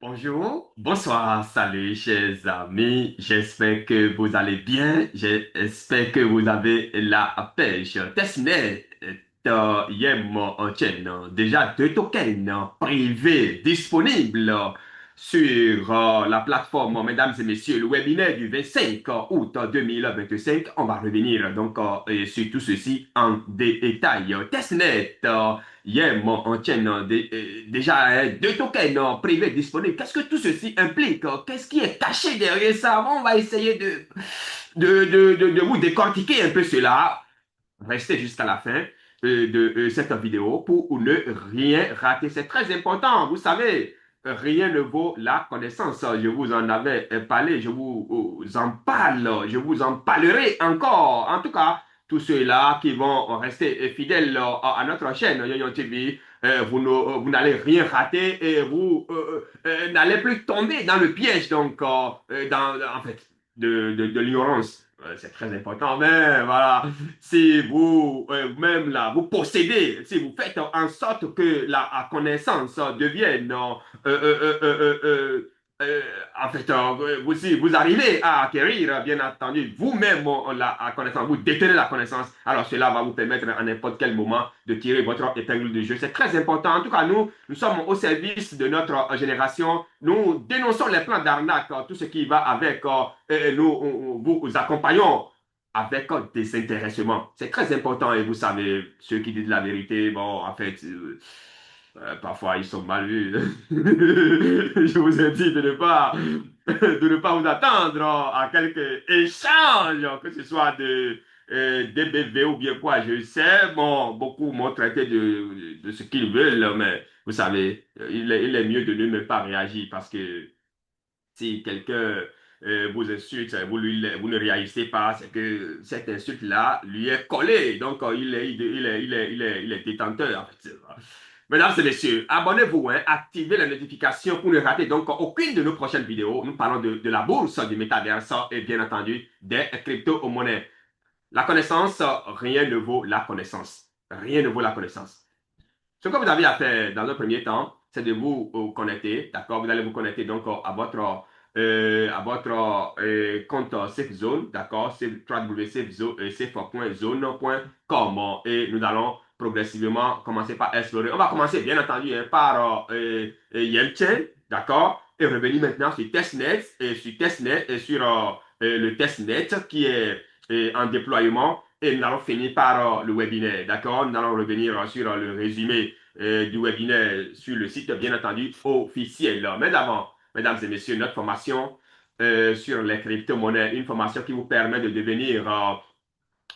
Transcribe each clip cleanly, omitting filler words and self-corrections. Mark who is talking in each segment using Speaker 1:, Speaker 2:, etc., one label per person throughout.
Speaker 1: Bonjour, bonsoir, salut chers amis, j'espère que vous allez bien, j'espère que vous avez la pêche. Testnet, YEM chaîne, déjà deux tokens privés disponibles sur la plateforme, mesdames et messieurs, le webinaire du 25 août 2025. On va revenir donc sur tout ceci en détail. Testnet, hier, on tient déjà deux tokens privés disponibles. Qu'est-ce que tout ceci implique? Qu'est-ce qui est caché derrière ça? On va essayer de vous décortiquer un peu cela. Restez jusqu'à la fin de cette vidéo pour ne rien rater. C'est très important. Vous savez, rien ne vaut la connaissance. Je vous en avais parlé, je vous en parle, je vous en parlerai encore. En tout cas, tous ceux-là qui vont rester fidèles à notre chaîne Yoyon TV, vous n'allez rien rater et vous n'allez plus tomber dans le piège donc en fait de l'ignorance. C'est très important, mais voilà, si vous, même là, vous possédez, si vous faites en sorte que la connaissance devienne, euh, en fait, si vous arrivez à acquérir, bien entendu, vous-même la connaissance, vous détenez la connaissance, alors cela va vous permettre à n'importe quel moment de tirer votre épingle du jeu. C'est très important. En tout cas, nous sommes au service de notre génération. Nous dénonçons les plans d'arnaque, tout ce qui va avec, et nous vous accompagnons avec un désintéressement. C'est très important et vous savez, ceux qui disent la vérité, bon, en fait, parfois ils sont mal vus. Je vous ai dit de ne pas vous attendre à quelques échanges, que ce soit de DBV ou bien quoi, je sais, bon, beaucoup m'ont traité de ce qu'ils veulent, mais vous savez, il est mieux de ne même pas réagir parce que si quelqu'un vous insulte, vous ne réagissez pas, c'est que cette insulte-là lui est collée. Donc, il est détenteur. En fait. Mesdames et messieurs, abonnez-vous, hein, activez la notification pour ne rater donc aucune de nos prochaines vidéos. Nous parlons de la bourse, du métaverse et bien entendu des crypto-monnaies. La connaissance, rien ne vaut la connaissance. Rien ne vaut la connaissance. Ce que vous avez à faire dans un premier temps, c'est de vous connecter, d'accord? Vous allez vous connecter donc à votre compte SafeZone, d'accord? C'est www.safe.zone.com et nous allons progressivement commencer par explorer. On va commencer bien entendu hein, par Yeltsin, d'accord? Et revenir maintenant sur Testnet et sur le Testnet qui est en déploiement et nous allons finir par le webinaire, d'accord? Nous allons revenir sur le résumé du webinaire sur le site, bien entendu, officiel. Mais d'abord, mesdames et messieurs, notre formation sur les crypto-monnaies, une formation qui vous permet de devenir,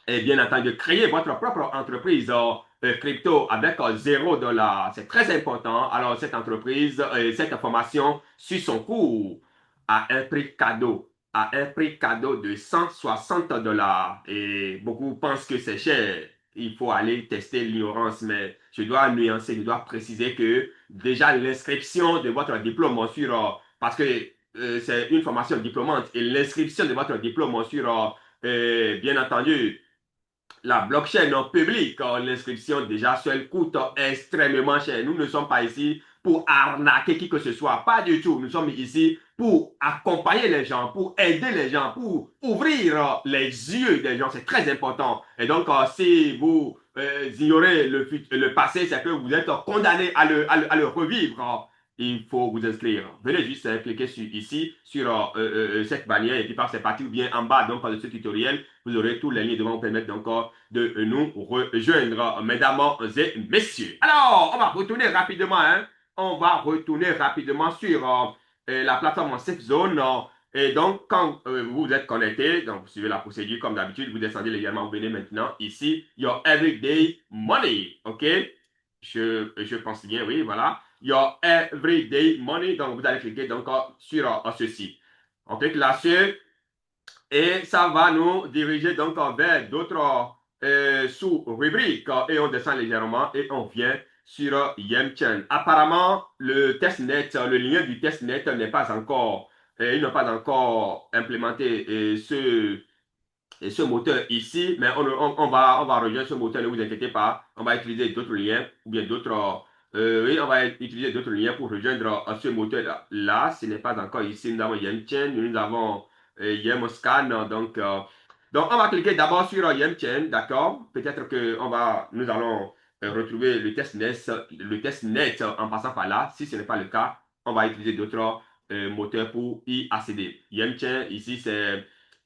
Speaker 1: et bien entendu, de créer votre propre entreprise crypto avec $0. C'est très important. Alors, cette entreprise, cette formation suit son cours à un prix cadeau, à un prix cadeau de $160. Et beaucoup pensent que c'est cher. Il faut aller tester l'ignorance, mais je dois nuancer, je dois préciser que déjà l'inscription de votre diplôme sur, parce que c'est une formation diplômante, et l'inscription de votre diplôme sur, bien entendu, la blockchain en public, l'inscription déjà seule coûte extrêmement cher. Nous ne sommes pas ici pour arnaquer qui que ce soit, pas du tout. Nous sommes ici pour accompagner les gens, pour aider les gens, pour ouvrir les yeux des gens. C'est très important. Et donc, si vous ignorez le passé, c'est que vous êtes condamné à le revivre. Il faut vous inscrire. Venez juste cliquer ici, sur cette bannière, et puis par cette partie, ou bien en bas donc, de ce tutoriel, vous aurez tous les liens devant vous permettre encore de nous rejoindre, mesdames et messieurs. Alors, on va retourner rapidement, hein. On va retourner rapidement sur la plateforme SafeZone. Et donc, quand vous êtes connecté, donc vous suivez la procédure comme d'habitude, vous descendez légèrement, vous venez maintenant ici, Your Everyday Money, ok? Je pense bien, oui, voilà. Your Everyday Money, donc vous allez cliquer donc sur ceci. On clique là-dessus et ça va nous diriger donc vers d'autres sous-rubriques et on descend légèrement et on vient sur Yemchen. Apparemment, le testnet, le lien du testnet n'est pas encore, il n'a pas encore implémenté ce moteur ici, mais on va rejoindre ce moteur, ne vous inquiétez pas, on va utiliser d'autres liens ou bien d'autres Oui, on va utiliser d'autres liens pour rejoindre ce moteur-là. Là, ce n'est pas encore ici. Nous avons YemChain, nous avons YemScan. Donc, on va cliquer d'abord sur YemChain, d'accord? Peut-être que nous allons retrouver le testnet en passant par là. Si ce n'est pas le cas, on va utiliser d'autres moteurs pour y accéder. YemChain, ici,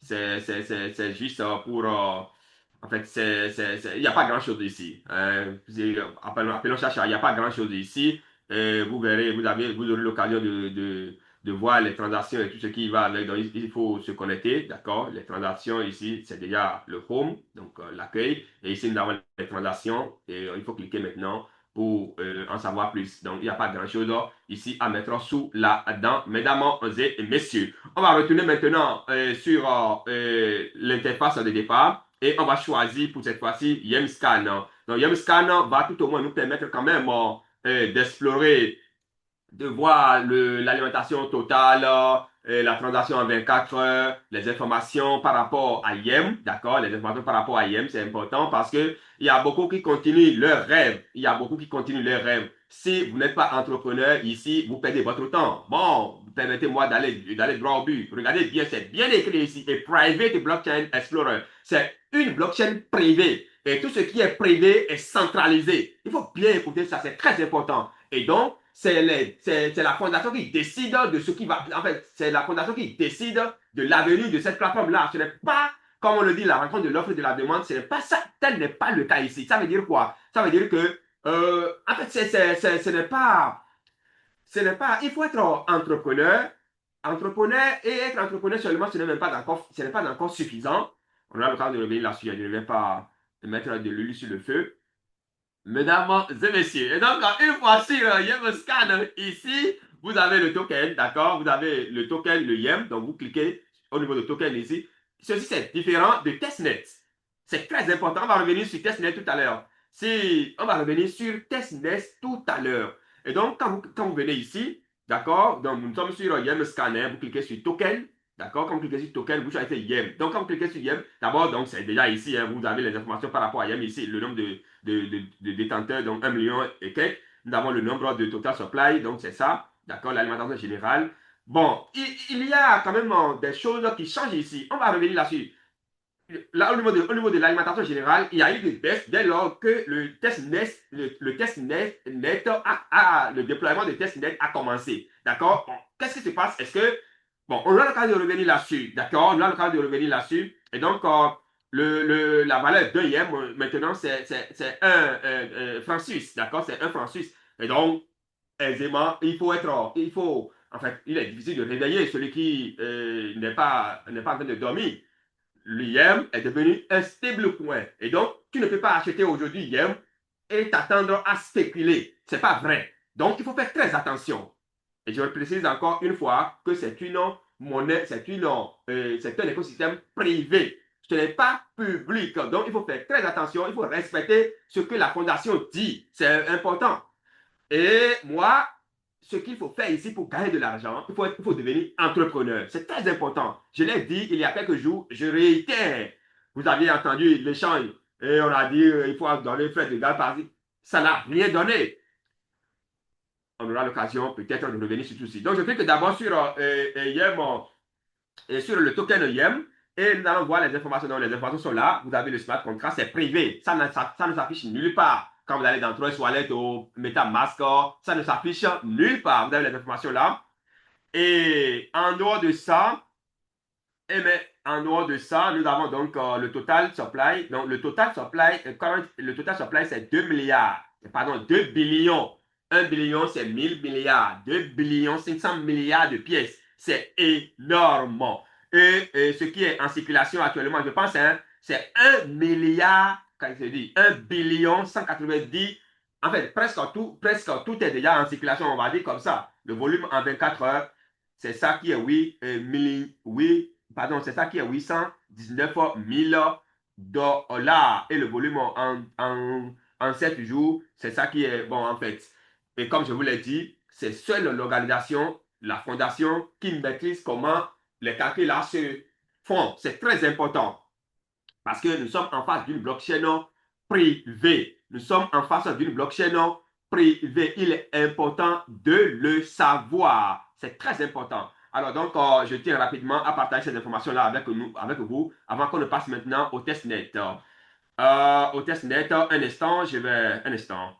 Speaker 1: c'est juste pour en fait, il n'y a pas grand-chose ici. Appelons ça, il n'y a pas grand-chose ici. Vous verrez, vous aurez l'occasion de voir les transactions et tout ce qui va avec. Donc, il faut se connecter, d'accord? Les transactions ici, c'est déjà le home, donc l'accueil. Et ici, nous avons les transactions et il faut cliquer maintenant pour en savoir plus. Donc, il n'y a pas grand-chose ici à mettre sous la dent, mesdames et messieurs. On va retourner maintenant sur l'interface de départ et on va choisir pour cette fois-ci YemScan. Donc, YemScan va tout au moins nous permettre quand même d'explorer, de voir l'alimentation totale, la transaction en 24 heures, les informations par rapport à Yem, d'accord? Les informations par rapport à Yem, c'est important parce que il y a beaucoup qui continuent leurs rêves. Il y a beaucoup qui continuent leurs rêves. Si vous n'êtes pas entrepreneur ici, vous perdez votre temps. Bon, permettez-moi d'aller droit au but. Regardez bien, c'est bien écrit ici. Et Private Blockchain Explorer. C'est une blockchain privée. Et tout ce qui est privé est centralisé. Il faut bien écouter ça, c'est très important. Et donc, c'est la fondation qui décide de ce qui va. En fait, c'est la fondation qui décide de l'avenir de cette plateforme-là. Ce n'est pas, comme on le dit, la rencontre de l'offre et de la demande. Ce n'est pas ça. Tel n'est pas le cas ici. Ça veut dire quoi? Ça veut dire que, en fait, ce n'est pas. Ce n'est pas. Il faut être entrepreneur. Entrepreneur et être entrepreneur seulement, ce n'est pas encore suffisant. On a le temps de revenir là-dessus. Je ne vais pas mettre de l'huile sur le feu. Mesdames et messieurs. Et donc, une fois sur YemScan, ici, vous avez le token, d'accord? Vous avez le token, le Yem. Donc, vous cliquez au niveau de token ici. Ceci, c'est différent de testnet. C'est très important. On va revenir sur testnet tout à l'heure. On va revenir sur testnet tout à l'heure. Et donc, quand vous venez ici, d'accord? Donc, nous sommes sur YemScan. Vous cliquez sur token. D'accord? Quand vous cliquez sur token, vous choisissez Yem. Donc, quand vous cliquez sur Yem, d'abord, donc, c'est déjà ici. Vous avez les informations par rapport à Yem ici. Le nombre de détenteurs, donc 1 million et quelques. Nous avons le nombre de total supply, donc c'est ça, d'accord, l'alimentation générale. Bon, il y a quand même des choses qui changent ici. On va revenir là-dessus. Là, au niveau de l'alimentation générale, il y a eu des baisses dès lors que le test net, le déploiement de test net a commencé. D'accord? Bon, qu'est-ce qui se passe? Est-ce que, bon, on a le cas de revenir là-dessus. D'accord? On a le cas de revenir là-dessus. Et donc, la valeur d'un yem, maintenant, c'est franc suisse. D'accord? C'est un franc suisse. Et donc, aisément, en fait, il est difficile de réveiller celui qui n'est pas en train de dormir. L'IM est devenu un stablecoin. Et donc, tu ne peux pas acheter aujourd'hui IM et t'attendre à spéculer. Ce n'est pas vrai. Donc, il faut faire très attention. Et je précise encore une fois que c'est une monnaie, c'est un écosystème privé. Ce n'est pas public. Donc, il faut faire très attention. Il faut respecter ce que la fondation dit. C'est important. Et moi, ce qu'il faut faire ici pour gagner de l'argent, il faut devenir entrepreneur. C'est très important. Je l'ai dit il y a quelques jours, je réitère. Vous aviez entendu l'échange et on a dit il faut donner frais de gaz par ça n'a rien donné. On aura l'occasion peut-être de revenir sur tout ceci. Donc je clique d'abord sur Yem et sur le token Yem et nous allons voir les informations. Donc les informations sont là. Vous avez le smart contract, c'est privé. Ça ne s'affiche nulle part. Quand vous allez dans Trust Wallet ou MetaMask, ça ne s'affiche nulle part. Vous avez les informations là. Et en dehors de ça, en dehors de ça, nous avons donc le total supply. Donc, le total supply, c'est 2 milliards. Pardon, 2 billions. 1 billion, c'est 1000 milliards. 2 billions, 500 milliards de pièces. C'est énorme. Et ce qui est en circulation actuellement, je pense, hein, c'est 1 milliard, quand il se dit, 1 billion 190. En fait, presque tout est déjà en circulation, on va dire comme ça. Le volume en 24 heures, c'est ça qui est c'est ça qui est 819 000 dollars. Et le volume en 7 jours, c'est ça qui est bon en fait. Et comme je vous l'ai dit, c'est seule l'organisation, la fondation qui maîtrise comment les calculs là se font. C'est très important parce que nous sommes en face d'une blockchain privée. Nous sommes en face d'une blockchain privé. Il est important de le savoir. C'est très important. Alors donc, je tiens rapidement à partager ces informations-là avec vous, avant qu'on ne passe maintenant au test net. Au test net, un instant, je vais... Un instant.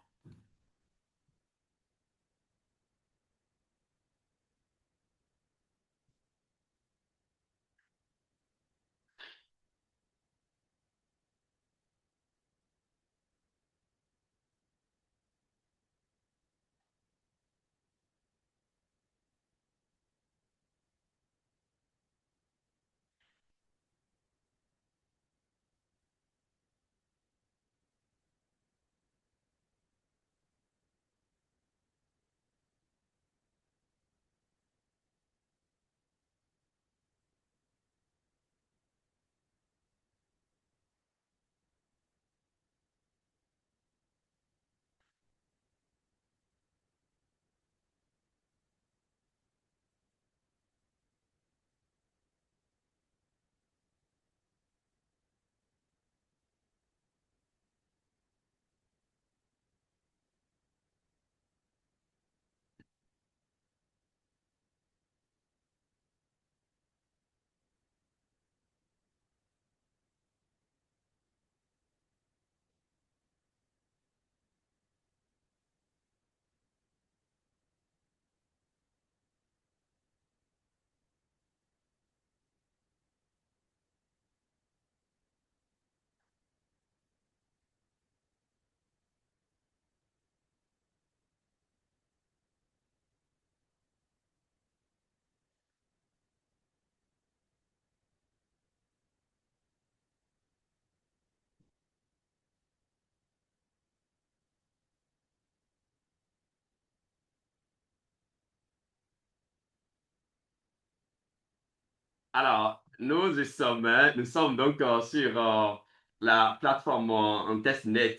Speaker 1: Alors, nous sommes donc sur la plateforme testnet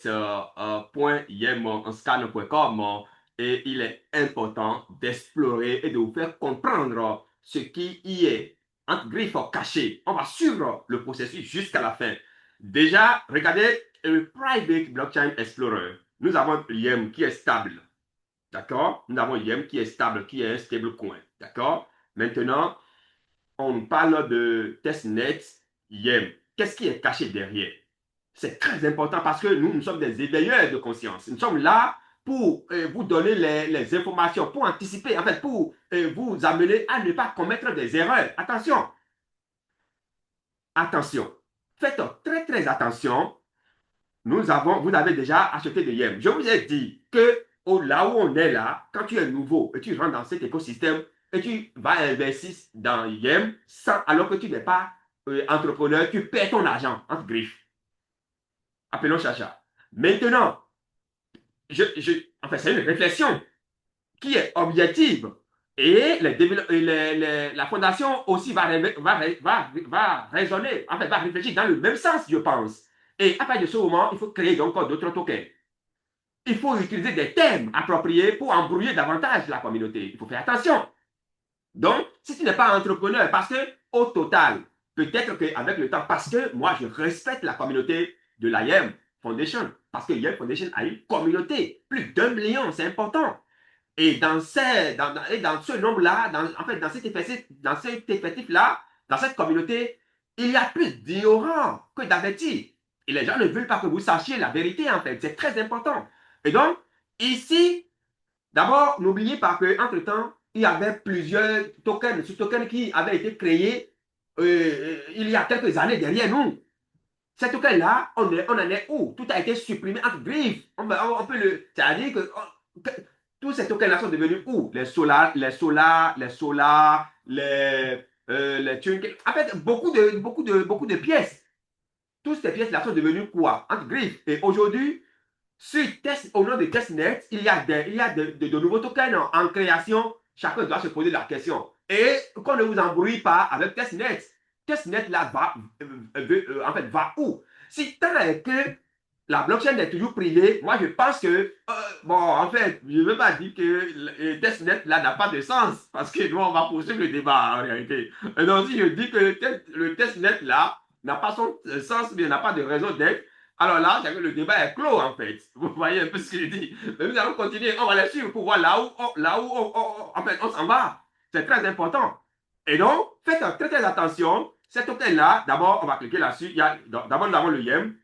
Speaker 1: .yem-scan.com et il est important d'explorer et de vous faire comprendre ce qui y est entre griffes caché. On va suivre le processus jusqu'à la fin. Déjà, regardez le Private Blockchain Explorer. Nous avons Yem qui est stable. D'accord? Nous avons Yem qui est stable, qui est un stablecoin. D'accord? Maintenant, on parle de testnet YEM. Qu'est-ce qui est caché derrière? C'est très important parce que nous sommes des éveilleurs de conscience. Nous sommes là pour vous donner les informations, pour anticiper, en fait, pour vous amener à ne pas commettre des erreurs. Attention, attention. Faites très, très attention. Vous avez déjà acheté des yens. Je vous ai dit que là où on est là, quand tu es nouveau et tu rentres dans cet écosystème et tu vas investir dans yens alors que tu n'es pas entrepreneur, tu perds ton argent entre griffes. Appelons Chacha. Maintenant, enfin, c'est une réflexion qui est objective. Et la fondation aussi va raisonner, en fait, va réfléchir dans le même sens, je pense. Et à partir de ce moment, il faut créer donc d'autres tokens. Il faut utiliser des termes appropriés pour embrouiller davantage la communauté. Il faut faire attention. Donc, si tu n'es pas entrepreneur, parce que au total, peut-être qu'avec le temps, parce que moi, je respecte la communauté de la YEM Foundation, parce que YEM Foundation a une communauté, plus d'1 million, c'est important. Et dans ce nombre-là, en fait, dans cet effectif-là, dans cette communauté, il y a plus d'ignorants que d'avertis. Et les gens ne veulent pas que vous sachiez la vérité, en fait. C'est très important. Et donc, ici, d'abord, n'oubliez pas qu'entre-temps, il y avait plusieurs tokens, sous-tokens qui avaient été créés il y a quelques années derrière nous. Ces tokens-là, on en est où? Tout a été supprimé entre griffes. On peut le. C'est-à-dire que tous ces tokens-là sont devenus où? Les trucs. En fait, beaucoup de pièces. Toutes ces pièces-là sont devenues quoi? Entre griffes. Et aujourd'hui, au nom de testnet, il y a de nouveaux tokens en création. Chacun doit se poser la question. Et qu'on ne vous embrouille pas avec testnet. Testnet là en fait, va où? Si tant est que la blockchain est toujours privée, moi je pense que, bon, en fait, je ne veux pas dire que le testnet là n'a pas de sens, parce que nous on va poursuivre le débat en réalité. Et donc si je dis que le testnet là n'a pas son sens, mais n'a pas de raison d'être, Alors là, le débat est clos en fait. Vous voyez un peu ce que je dis. Mais nous allons continuer. On va les suivre pour voir là où en fait, on s'en va. C'est très important. Et donc, faites très, très attention. Cet hôtel-là, d'abord, on va cliquer là-dessus. D'abord, nous avons le YEM.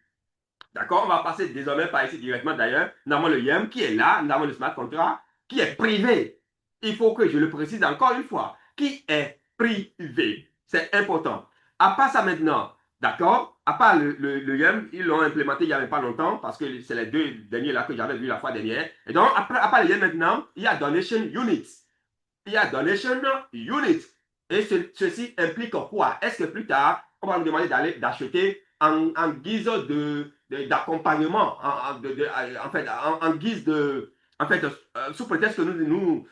Speaker 1: D'accord? On va passer désormais par ici directement d'ailleurs. Nous avons le YEM qui est là. Nous avons le smart contract qui est privé. Il faut que je le précise encore une fois. Qui est privé. C'est important. À part ça maintenant, d'accord? À part le YEM, ils l'ont implémenté il n'y avait pas longtemps parce que c'est les deux derniers là que j'avais vu la fois dernière. Et donc, après, à part le YEM maintenant, il y a Donation Units. Il y a Donation Unit. Et ceci implique quoi? Est-ce que plus tard, on va nous demander d'acheter en guise d'accompagnement, en guise en fait, sous prétexte que nous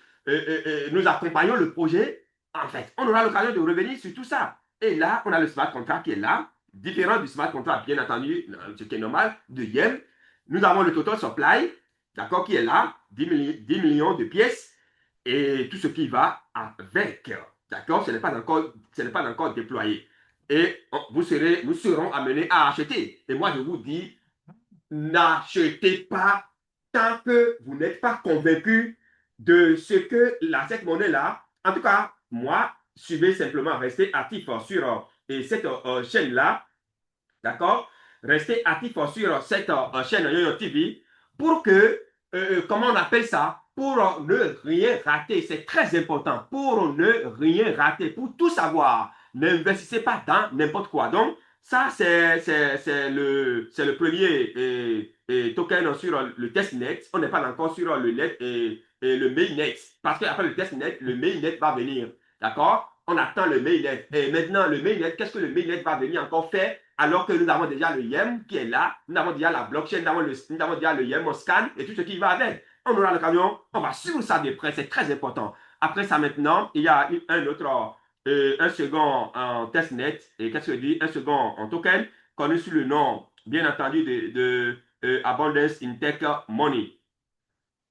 Speaker 1: accompagnons le projet, en fait, on aura l'occasion de revenir sur tout ça. Et là, on a le smart contract qui est là, différent du smart contract, bien entendu, ce qui est normal, de Yen. Nous avons le total supply, d'accord, qui est là, 10 millions de pièces et tout ce qui va avec. D'accord? Ce n'est pas encore déployé. Et nous serons amenés à acheter. Et moi, je vous dis, n'achetez pas tant que vous n'êtes pas convaincu de ce que cette monnaie-là, en tout cas, moi, suivez simplement, restez actif sur cette chaîne-là, d'accord? Restez actif sur cette chaîne YoYo TV pour que, comment on appelle ça? Pour ne rien rater. C'est très important. Pour ne rien rater, pour tout savoir. N'investissez pas dans n'importe quoi. Donc, ça, c'est le premier token sur le testnet. On n'est pas encore sur le net et le mainnet. Parce qu'après le testnet, le mainnet va venir. D'accord? On attend le mainnet. Et maintenant, le mainnet, qu'est-ce que le mainnet va venir encore faire alors que nous avons déjà le YEM qui est là, nous avons déjà la blockchain, nous avons déjà le YEM, on scan et tout ce qui va avec. On aura le camion, on va suivre ça de près, c'est très important. Après ça maintenant, il y a un second en testnet, et qu'est-ce que je dis? Un second en token, connu sous le nom, bien entendu, de Abundance in Tech Money.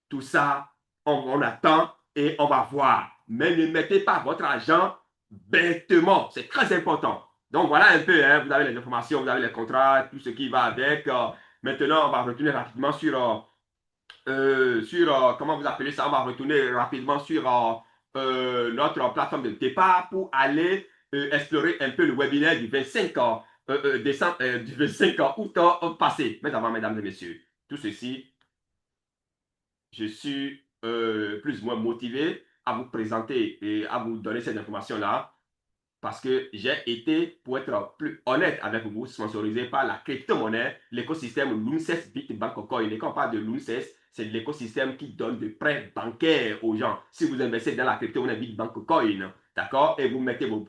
Speaker 1: Tout ça, on attend et on va voir. Mais ne mettez pas votre argent bêtement. C'est très important. Donc voilà un peu, hein, vous avez les informations, vous avez les contrats, tout ce qui va avec. Maintenant, on va retourner rapidement comment vous appelez ça, on va retourner rapidement sur notre plateforme de départ pour aller explorer un peu le webinaire du 25 décembre, du 25 août passé. Mais avant, mesdames et messieurs, tout ceci je suis plus ou moins motivé à vous présenter et à vous donner cette information-là parce que j'ai été, pour être plus honnête avec vous, sponsorisé par la crypto-monnaie, l'écosystème Loonses Bitbank Coin. Et quand on parle de Loonses, c'est l'écosystème qui donne des prêts bancaires aux gens. Si vous investissez dans la crypto-monnaie Bitbank Coin, d'accord, et vous mettez vos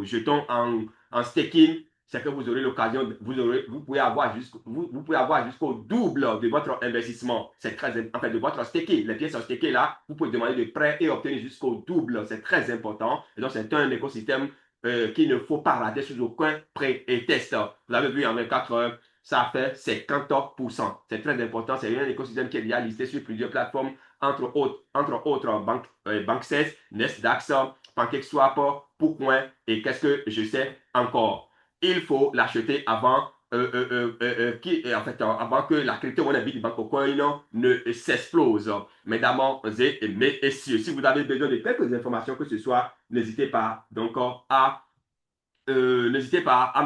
Speaker 1: jetons en staking, c'est que vous aurez l'occasion, vous pouvez avoir jusqu'au double de votre investissement. C'est très, en fait, de votre staking. Les pièces stakées là, vous pouvez demander des prêts et obtenir jusqu'au double. C'est très important. Et donc, c'est un écosystème qu'il ne faut pas rater sous aucun prêt et test. Vous avez vu en 24 heures, ça fait 50%. C'est très important. C'est un écosystème qui est déjà listé sur plusieurs plateformes, entre autres Bank16, Nestdax, PancakeSwap, Pourcoin et qu'est-ce que je sais encore il faut l'acheter avant, avant que la crypto-monnaie Bitcoin ne s'explose. Mesdames et messieurs, si vous avez besoin de quelques informations que ce soit, n'hésitez pas donc n'hésitez pas à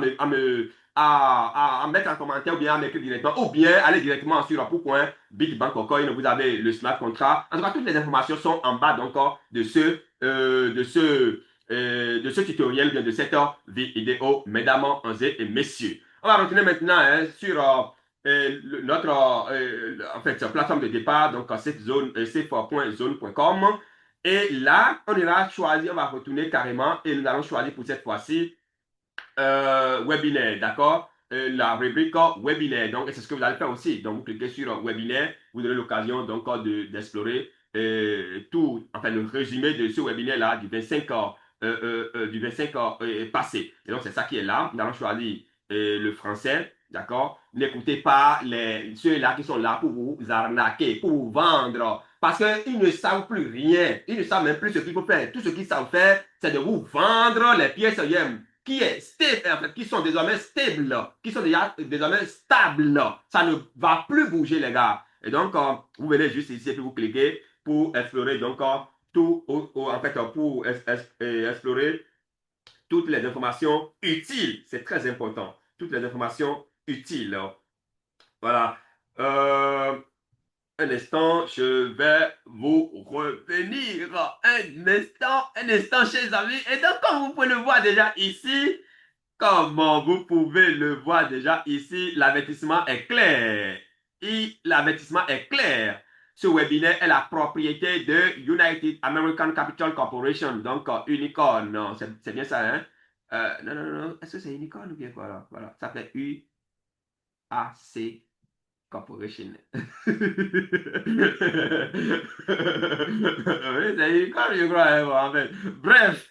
Speaker 1: mettre en commentaire ou bien à m'écrire directement ou bien aller directement sur pourquoi Bitbank Coin, vous avez le smart contract. En tout cas, toutes les informations sont en bas donc de ce tutoriel, bien de cette vidéo, mesdames et messieurs. On va retourner maintenant sur notre en fait, plateforme de départ, donc cette zone, c4.zone.com. Et là, on ira choisir, on va retourner carrément et nous allons choisir pour cette fois-ci webinaire, d'accord? La rubrique webinaire. Donc, c'est ce que vous allez faire aussi. Donc, vous cliquez sur webinaire, vous aurez l'occasion donc d'explorer tout, enfin, le résumé de ce webinaire-là du 25 passé. Et donc, c'est ça qui est là. Nous allons choisir le français, d'accord? N'écoutez pas ceux-là qui sont là pour vous arnaquer, pour vous vendre. Parce qu'ils ne savent plus rien. Ils ne savent même plus ce qu'il faut faire. Tout ce qu'ils savent faire, c'est de vous vendre les pièces YEM qui est stable, en fait, qui sont désormais stables, qui sont déjà désormais stables. Ça ne va plus bouger, les gars. Et donc, vous venez juste ici et puis vous cliquez pour explorer donc tout, en fait, pour explorer toutes les informations utiles. C'est très important. Toutes les informations utiles. Voilà. Euh, un instant, je vais vous revenir. Un instant, chers amis. Et donc, comme vous pouvez le voir déjà ici, comment vous pouvez le voir déjà ici, l'avertissement est clair. Et l'avertissement est clair. Ce webinaire est la propriété de United American Capital Corporation, donc Unicorn. Non, c'est bien ça, hein? Non, non, non. Est-ce que c'est Unicorn ou bien quoi là? Voilà, ça fait UAC Corporation. Oui, c'est Unicorn, je crois, hein, bon, en fait. Bref,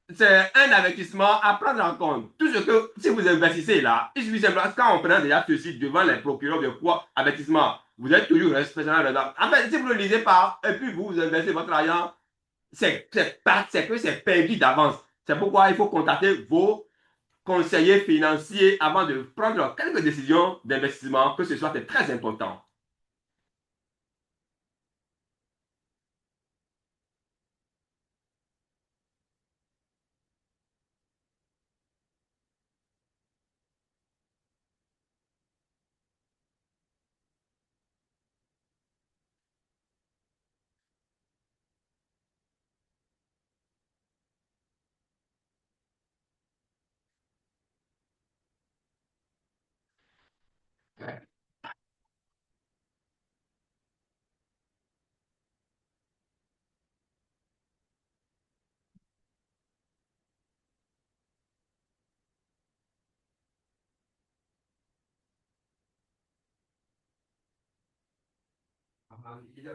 Speaker 1: c'est un avertissement à prendre en compte. Tout ce que, si vous investissez là, il suffit simplement, quand on prend déjà ceci devant les procureurs de quoi, avertissement, vous êtes toujours responsable. En fait, si vous ne le lisez pas, et puis vous investissez votre argent, c'est que c'est perdu d'avance. C'est pourquoi il faut contacter vos conseillers financiers avant de prendre quelques décisions d'investissement, que ce soit très important.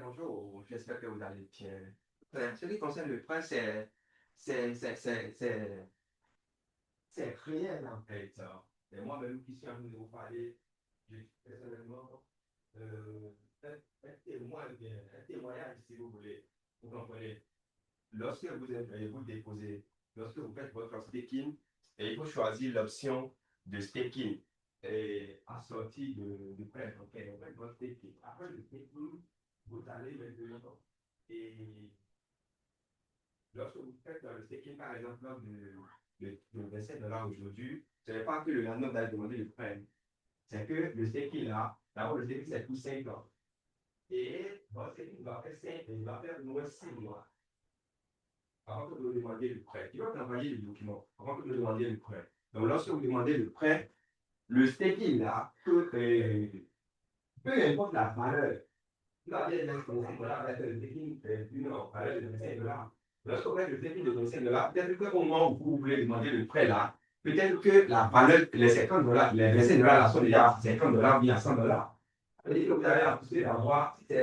Speaker 1: Bonjour, j'espère que vous allez bien. Ce qui concerne le prêt, c'est, c'est, c'est, c'est, c'est réel en fait. Et moi-même qui suis en train de vous parler, je suis personnellement un témoignage, si vous voulez. Vous comprenez? Lorsque vous déposez, lorsque vous faites votre staking, et il faut choisir l'option de staking et assortie de prêt. Donc, vous faites votre staking. Après le staking, vous allez maintenant. Et lorsque vous faites le staking, par exemple, de 27 dollars aujourd'hui, ce n'est pas que le lendemain, vous allez demander le prêt. C'est que le staking là, d'abord, le staking, c'est pour 5 ans. Et votre staking va faire 5, il va faire au moins 6 mois avant que vous demandiez le prêt. Il va vous envoyer le document avant que vous demandiez le prêt. Donc, lorsque vous demandez le prêt, le staking là, peu importe la valeur, vous avez un voilà, avec le staking d'une valeur de 25 dollars. Lorsque vous faites le staking de 25 dollars, peut-être qu'au moment où vous voulez demander le prêt là, peut-être que la valeur, les 50 dollars, les 25 dollars là sont déjà à 50 dollars ou à 100 dollars. C'est-à-dire que vous avez la possibilité d'avoir, si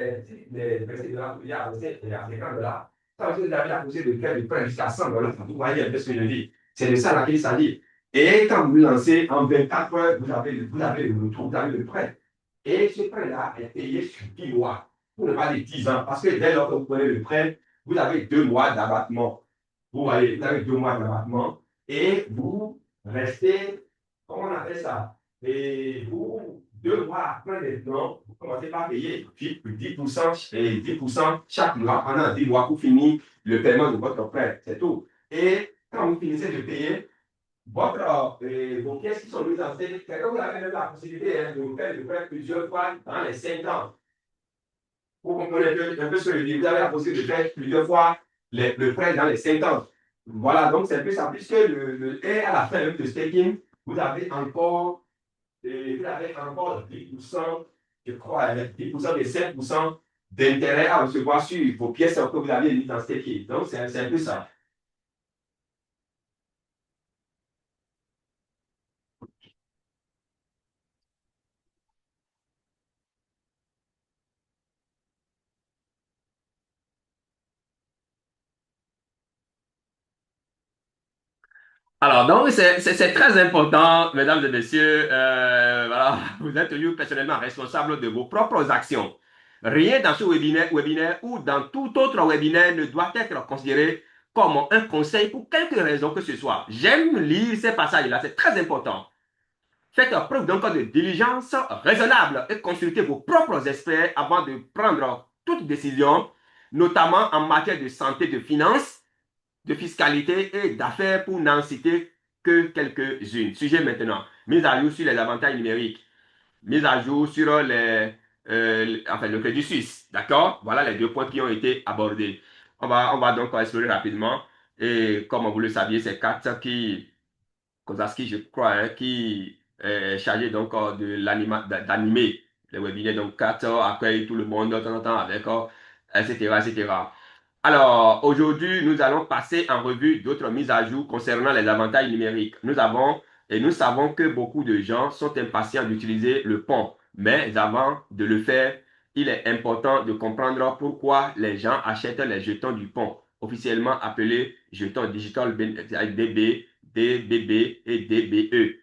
Speaker 1: les 25 dollars il y a à 50 dollars, ça veut dire que vous avez la possibilité de faire le prêt jusqu'à 100 dollars. Vous voyez un peu ce que je dis. C'est de ça là qu'il s'agit. Et quand vous lancez en 24 heures, vous avez le retour, vous avez le prêt. Et ce prêt-là est payé sur 10 mois, pour ne pas dire 10 ans, parce que dès lors que vous prenez le prêt, vous avez 2 mois d'abattement. Vous voyez, vous avez 2 mois d'abattement et vous restez, comment on appelle ça? Et vous, 2 mois après maintenant, vous commencez par payer 10% et 10% chaque mois pendant 10 mois pour finir le paiement de votre prêt. C'est tout. Et quand vous finissez de payer, vos pièces qui sont mises en scène, c'est que vous avez même la possibilité de faire le prêt plusieurs fois dans les 5 ans. Vous comprenez un peu ce que je dis. Vous avez la possibilité de faire plusieurs fois le prêt dans les 5 ans. Voilà, donc c'est un peu ça. Puisque et à la fin même de staking, vous avez encore, vous avez encore 10%, je crois, 10% et 7% d'intérêt à recevoir sur vos pièces que vous avez mises en staking. Donc c'est un peu ça. Alors, donc, c'est très important, mesdames et messieurs. Voilà, vous êtes tenu personnellement responsable de vos propres actions. Rien dans ce webinaire ou dans tout autre webinaire ne doit être considéré comme un conseil pour quelque raison que ce soit. J'aime lire ces passages-là, c'est très important. Faites preuve donc de diligence raisonnable et consultez vos propres experts avant de prendre toute décision, notamment en matière de santé, de finances, de fiscalité et d'affaires pour n'en citer que quelques-unes. Sujet maintenant, mise à jour sur les avantages numériques, mise à jour sur le crédit suisse. D'accord? Voilà les deux points qui ont été abordés. On va donc explorer rapidement. Et comme vous le saviez, c'est Kat qui Kozaski, je crois, hein, qui est chargé donc d'animer les webinaires. Donc, 4 accueille tout le monde de temps en temps avec, etc., etc. Alors, aujourd'hui, nous allons passer en revue d'autres mises à jour concernant les avantages numériques. Nous savons que beaucoup de gens sont impatients d'utiliser le pont. Mais avant de le faire, il est important de comprendre pourquoi les gens achètent les jetons du pont, officiellement appelés jetons digital DB, DBB et DBE.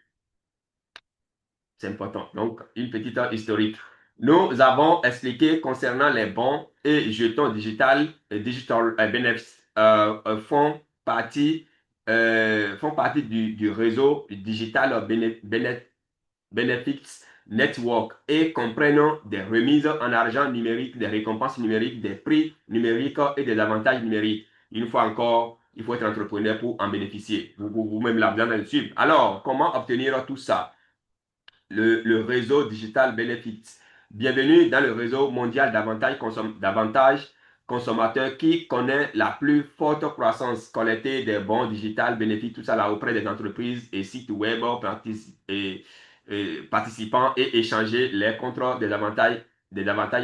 Speaker 1: C'est important. Donc, une petite historique. Nous avons expliqué concernant les bons et jetons digital benefits font partie du réseau digital benefits network et comprennent des remises en argent numérique, des récompenses numériques, des prix numériques et des avantages numériques. Une fois encore, il faut être entrepreneur pour en bénéficier. Vous-même, là, vous en allez suivre. Alors, comment obtenir tout ça? Le réseau digital Benefits. Bienvenue dans le réseau mondial d'avantages consommateurs qui connaît la plus forte croissance. Collecter des bons digital bénéfices, tout ça là auprès des entreprises et sites web participants et échanger les contre des avantages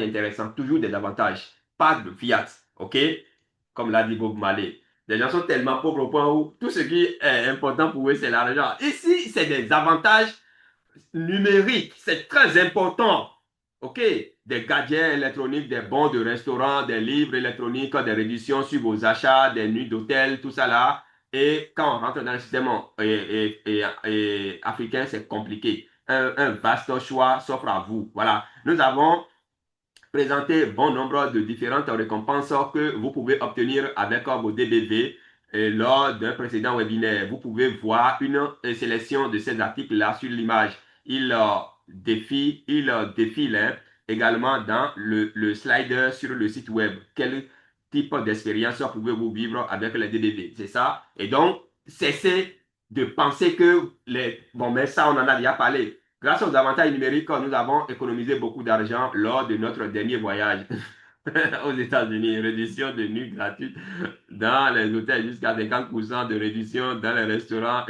Speaker 1: intéressants. Toujours des avantages, pas de fiat. OK? Comme l'a dit Bob Marley. Les gens sont tellement pauvres au point où tout ce qui est important pour eux, c'est l'argent. Ici, c'est des avantages numérique, c'est très important. OK? Des gadgets électroniques, des bons de restaurant, des livres électroniques, des réductions sur vos achats, des nuits d'hôtel, tout ça là. Et quand on rentre dans le système africain, c'est compliqué. Un vaste choix s'offre à vous. Voilà. Nous avons présenter bon nombre de différentes récompenses que vous pouvez obtenir avec vos DBV lors d'un précédent webinaire. Vous pouvez voir une sélection de ces articles-là sur l'image. Il défile hein, également dans le slider sur le site web. Quel type d'expérience pouvez-vous vivre avec les DBV? C'est ça. Et donc, cessez de penser que les... Bon, mais ça, on en a déjà parlé. Grâce aux avantages numériques, nous avons économisé beaucoup d'argent lors de notre dernier voyage aux États-Unis. Réduction de nuit gratuite dans les hôtels, jusqu'à 50% de réduction dans les restaurants.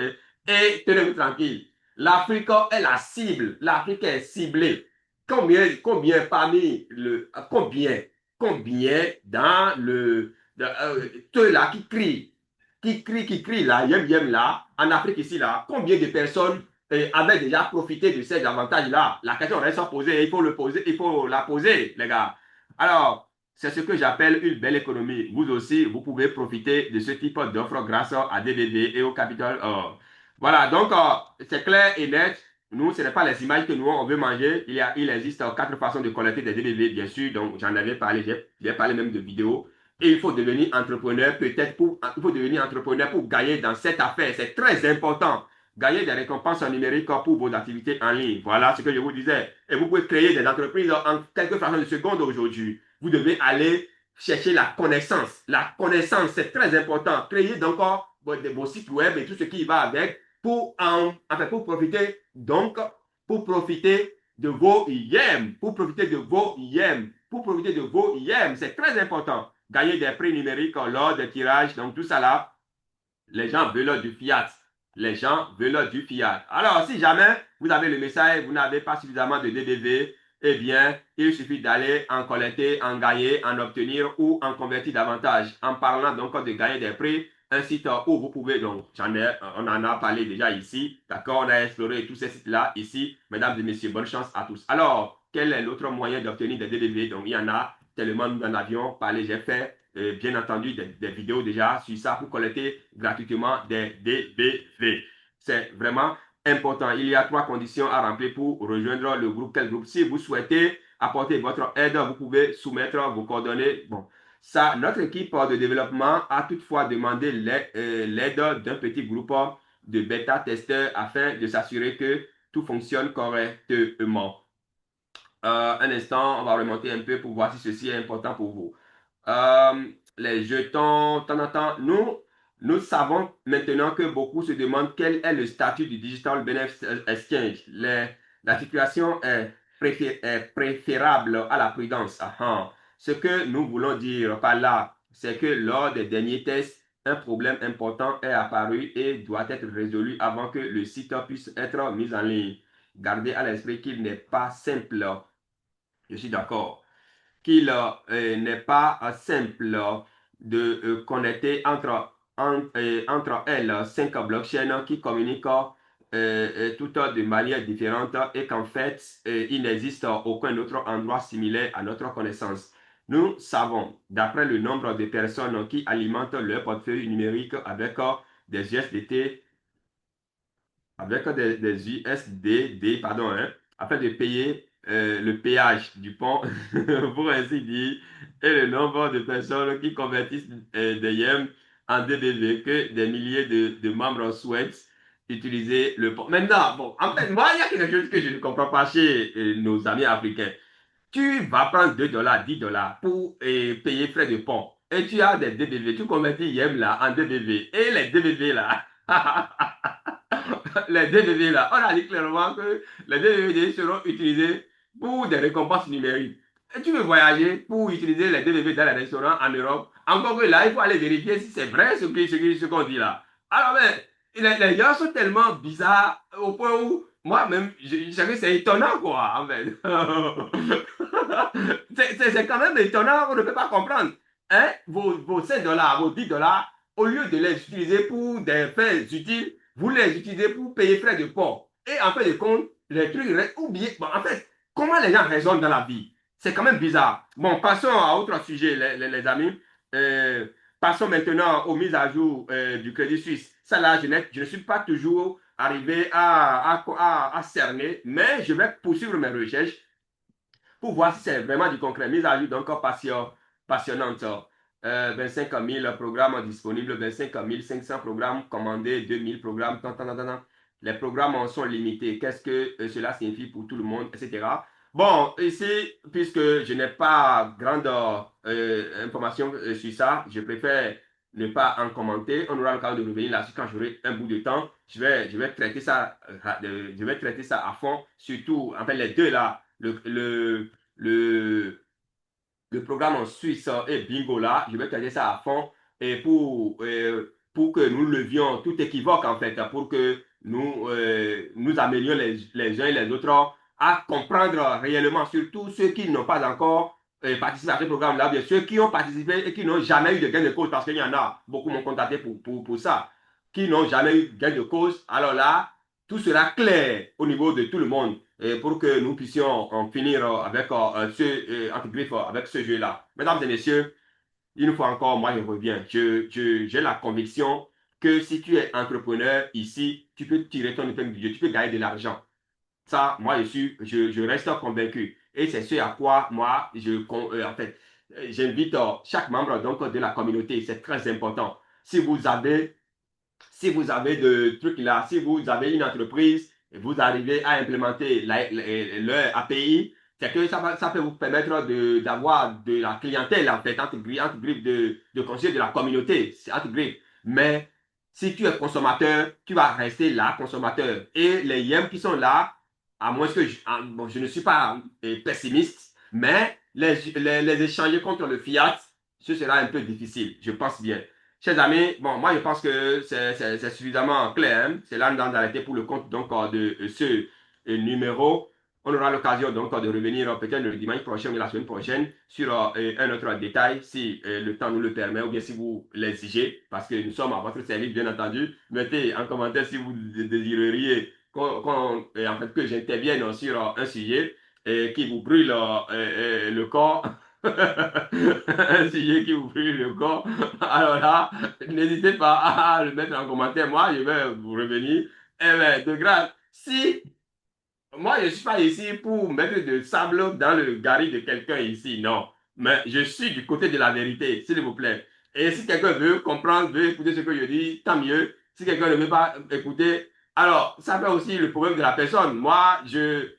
Speaker 1: Et tenez-vous tranquille, l'Afrique est la cible. L'Afrique est ciblée. Combien dans ceux là qui crie là, yem là, en Afrique ici là, combien de personnes avaient déjà profité de ces avantages-là? La question reste à poser, il faut la poser, les gars. Alors, c'est ce que j'appelle une belle économie. Vous aussi, vous pouvez profiter de ce type d'offres grâce à DBV et au capital. Voilà, donc c'est clair et net. Nous, ce n'est pas les images que nous, on veut manger. Il existe 4 façons de collecter des DBV, bien sûr. Donc, j'en avais parlé, j'ai parlé même de vidéos. Et il faut devenir entrepreneur, il faut devenir entrepreneur pour gagner dans cette affaire. C'est très important. Gagner des récompenses en numérique pour vos activités en ligne. Voilà ce que je vous disais. Et vous pouvez créer des entreprises en quelques fractions de secondes aujourd'hui. Vous devez aller chercher la connaissance. La connaissance, c'est très important. Créer donc vos sites web et tout ce qui va avec pour profiter donc, pour profiter de vos IEM, c'est très important. Gagner des prix numériques lors des tirages, donc tout ça là, les gens veulent du fiat. Les gens veulent du fiat. Alors, si jamais vous avez le message, vous n'avez pas suffisamment de DDV, eh bien, il suffit d'aller en collecter, en gagner, en obtenir ou en convertir davantage. En parlant donc de gagner des prix, un site où vous pouvez, donc, on en a parlé déjà ici, d'accord, on a exploré tous ces sites-là ici. Mesdames et messieurs, bonne chance à tous. Alors, quel est l'autre moyen d'obtenir des DDV? Donc, il y en a tellement nous en avions parlé, j'ai fait bien entendu des vidéos déjà sur ça pour collecter gratuitement des DBV. C'est vraiment important. Il y a 3 conditions à remplir pour rejoindre le groupe. Quel groupe? Si vous souhaitez apporter votre aide, vous pouvez soumettre vos coordonnées. Bon, Notre équipe de développement a toutefois demandé l'aide d'un petit groupe de bêta-testeurs afin de s'assurer que tout fonctionne correctement. Un instant, on va remonter un peu pour voir si ceci est important pour vous. Les jetons, de temps en temps, nous savons maintenant que beaucoup se demandent quel est le statut du Digital Benefits Exchange. La situation est préférable à la prudence. Ce que nous voulons dire par là, c'est que lors des derniers tests, un problème important est apparu et doit être résolu avant que le site puisse être mis en ligne. Gardez à l'esprit qu'il n'est pas simple, je suis d'accord, qu'il n'est pas simple de connecter entre elles 5 blockchains qui communiquent toutes de manière différente et qu'en fait, il n'existe aucun autre endroit similaire à notre connaissance. Nous savons, d'après le nombre de personnes qui alimentent leur portefeuille numérique des USDT, des USDD, pardon, hein, afin de payer le péage du pont, pour ainsi dire, et le nombre de personnes qui convertissent des yens en DBV que des milliers de membres souhaitent utiliser le pont. Maintenant, bon, en fait, moi, il y a quelque chose que je ne comprends pas chez nos amis africains. Tu vas prendre 2 dollars, 10 dollars pour payer frais de pont. Et tu as des DBV, tu convertis yens là en DBV. Et les DBV là, les DDD là, on a dit clairement que les DDD seront utilisés pour des récompenses numériques. Et tu veux voyager pour utiliser les DDD dans les restaurants en Europe, encore que là, il faut aller vérifier si c'est vrai ce qu'on dit là. Alors, mais les gens sont tellement bizarres au point où moi-même, je sais que c'est étonnant, quoi, en fait. C'est quand même étonnant, on ne peut pas comprendre. Hein? Vos 5 dollars, vos 10 dollars, au lieu de les utiliser pour des faits utiles, vous les utilisez pour payer frais de port. Et en fait de compte, les trucs restent oubliés. Bon, en fait, comment les gens raisonnent dans la vie? C'est quand même bizarre. Bon, passons à autre sujet, les amis. Euh, Passons maintenant aux mises à jour du Crédit Suisse. Ça là, je ne suis pas toujours arrivé à cerner, mais je vais poursuivre mes recherches pour voir si c'est vraiment du concret. Mise à jour donc passionnante. 25 000 programmes disponibles, 25 500 programmes commandés, 2000 programmes. Les programmes sont limités. Qu'est-ce que cela signifie pour tout le monde, etc. Bon, ici, puisque je n'ai pas grande information sur ça, je préfère ne pas en commenter. On aura l'occasion de revenir là-dessus quand j'aurai un bout de temps. Je vais traiter ça, je vais traiter ça à fond, surtout, en fait, les deux là, le, le programme en Suisse et bingo là, je vais traiter ça à fond et pour que nous levions tout équivoque en fait, pour que nous améliorions les uns et les autres à comprendre réellement, surtout ceux qui n'ont pas encore participé à ce programme-là, bien ceux qui ont participé et qui n'ont jamais eu de gain de cause, parce qu'il y en a, beaucoup m'ont contacté pour ça, qui n'ont jamais eu de gain de cause. Alors là, tout sera clair au niveau de tout le monde pour que nous puissions en finir avec avec ce jeu-là. Mesdames et messieurs, une fois encore, moi je reviens. J'ai la conviction que si tu es entrepreneur ici, tu peux tirer ton épingle du jeu, tu peux gagner de l'argent. Ça, moi je reste convaincu. Et c'est ce à quoi moi en fait, j'invite chaque membre donc de la communauté. C'est très important. Si vous avez si vous avez de trucs là, si vous avez une entreprise et vous arrivez à implémenter leur API, c'est que ça peut vous permettre d'avoir de la clientèle en fait, entre griffes de conseillers de la communauté, c'est entre griffes. Mais si tu es consommateur, tu vas rester là, consommateur. Et les yens qui sont là, à moins que bon, je ne suis pas pessimiste, mais les échanger contre le fiat, ce sera un peu difficile, je pense bien. Chers amis, bon, moi je pense que c'est suffisamment clair. Hein. C'est là nous allons arrêter pour le compte donc, de ce numéro. On aura l'occasion donc de revenir peut-être le dimanche prochain ou la semaine prochaine sur un autre détail si le temps nous le permet ou bien si vous l'exigez parce que nous sommes à votre service bien entendu. Mettez en commentaire si vous désireriez en fait, que j'intervienne sur un sujet qui vous brûle le corps. Un sujet qui vous brûle le corps. Alors là, n'hésitez pas à le mettre en commentaire. Moi, je vais vous revenir. Eh bien, de grâce, si moi, je ne suis pas ici pour mettre de sable dans le gari de quelqu'un ici, non. mais je suis du côté de la vérité, s'il vous plaît. Et si quelqu'un veut comprendre, veut écouter ce que je dis, tant mieux. Si quelqu'un ne veut pas écouter, alors ça fait aussi le problème de la personne. Moi, je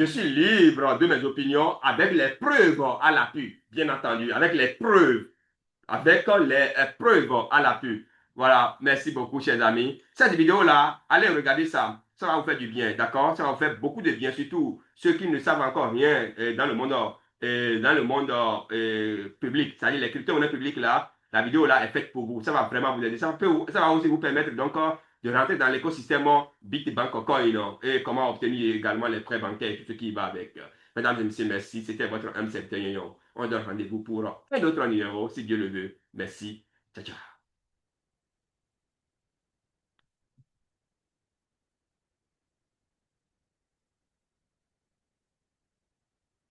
Speaker 1: suis libre de mes opinions avec les preuves à l'appui, bien entendu, avec les preuves avec les preuves à l'appui. Voilà, merci beaucoup, chers amis. Cette vidéo-là, allez regarder ça. Ça va vous faire du bien, d'accord? Ça va vous faire beaucoup de bien, surtout ceux qui ne savent encore rien dans le monde public. C'est-à-dire les crypto-monnaies publiques, là, la vidéo là est faite pour vous. Ça va vraiment vous aider. Ça va aussi vous permettre donc de rentrer dans l'écosystème Bitbank Coin et comment obtenir également les prêts bancaires et tout ce qui va avec. Mesdames et messieurs, merci. C'était votre M. On donne rendez-vous pour un autre numéro, si Dieu le veut. Merci. Ciao, ciao.